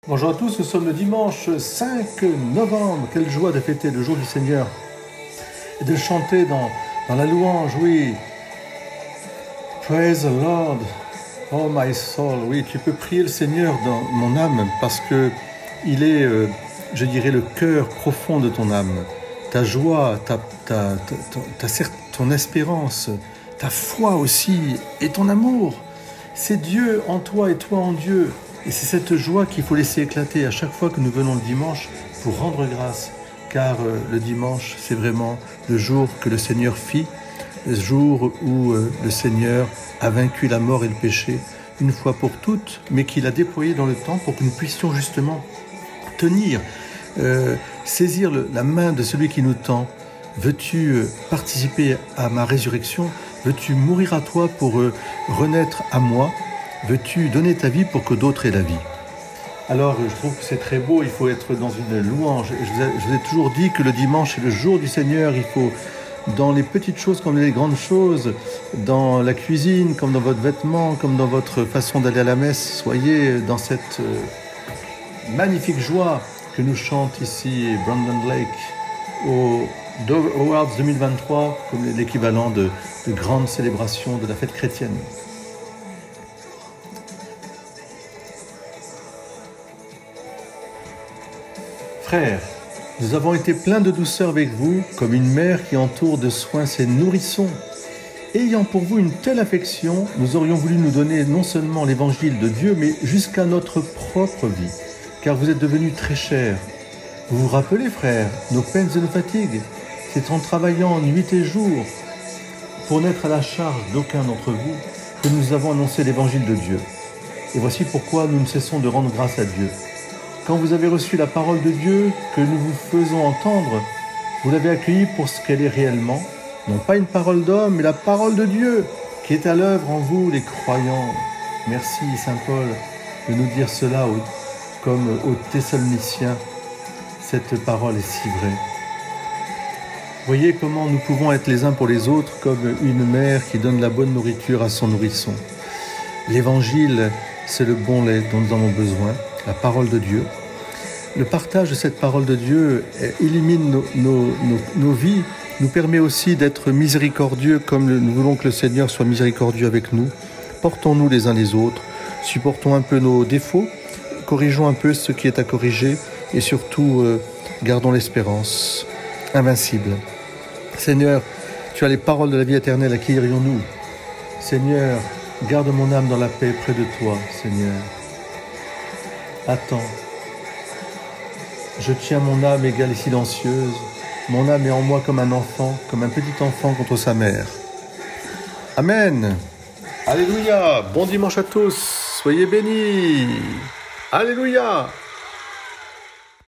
Bonjour à tous, nous sommes le dimanche 5 novembre. Quelle joie de fêter le jour du Seigneur et de chanter dans la louange, oui. Praise the Lord, oh my soul. Oui, tu peux prier le Seigneur dans mon âme parce que il est, je dirais, le cœur profond de ton âme. Ta joie, ton espérance, ta foi aussi et ton amour. C'est Dieu en toi et toi en Dieu. Et c'est cette joie qu'il faut laisser éclater à chaque fois que nous venons le dimanche pour rendre grâce. Car le dimanche, c'est vraiment le jour que le Seigneur fit, le jour où le Seigneur a vaincu la mort et le péché une fois pour toutes, mais qu'il a déployé dans le temps pour que nous puissions justement tenir, saisir la main de celui qui nous tend. Veux-tu participer à ma résurrection? Veux-tu mourir à toi pour renaître à moi? Veux-tu donner ta vie pour que d'autres aient la vie? Alors, je trouve que c'est très beau, il faut être dans une louange. Je vous ai toujours dit que le dimanche est le jour du Seigneur. Il faut, dans les petites choses comme les grandes choses, dans la cuisine, comme dans votre vêtement, comme dans votre façon d'aller à la messe, soyez dans cette magnifique joie que nous chante ici Brandon Lake au Awards 2023, comme l'équivalent de grandes célébrations de la fête chrétienne. Frères, nous avons été pleins de douceur avec vous, comme une mère qui entoure de soins ses nourrissons. Ayant pour vous une telle affection, nous aurions voulu nous donner non seulement l'évangile de Dieu, mais jusqu'à notre propre vie, car vous êtes devenus très chers. Vous vous rappelez, frères, nos peines et nos fatigues? C'est en travaillant nuit et jour pour n'être à la charge d'aucun d'entre vous que nous avons annoncé l'évangile de Dieu. Et voici pourquoi nous ne cessons de rendre grâce à Dieu. Quand vous avez reçu la parole de Dieu que nous vous faisons entendre, vous l'avez accueillie pour ce qu'elle est réellement, non pas une parole d'homme, mais la parole de Dieu qui est à l'œuvre en vous, les croyants. Merci, Saint Paul, de nous dire cela comme aux Thessaloniciens. Cette parole est si vraie. Voyez comment nous pouvons être les uns pour les autres comme une mère qui donne la bonne nourriture à son nourrisson. L'évangile, c'est le bon lait dont nous avons besoin, la parole de Dieu. Le partage de cette parole de Dieu élimine nos vies, nous permet aussi d'être miséricordieux comme nous voulons que le Seigneur soit miséricordieux avec nous. Portons-nous les uns les autres, supportons un peu nos défauts, corrigeons un peu ce qui est à corriger et surtout gardons l'espérance invincible. Seigneur, tu as les paroles de la vie éternelle, à qui irions-nous? Seigneur, garde mon âme dans la paix près de toi, Seigneur. Attends. Je tiens mon âme égale et silencieuse. Mon âme est en moi comme un enfant, comme un petit enfant contre sa mère. Amen. Alléluia. Bon dimanche à tous. Soyez bénis. Alléluia.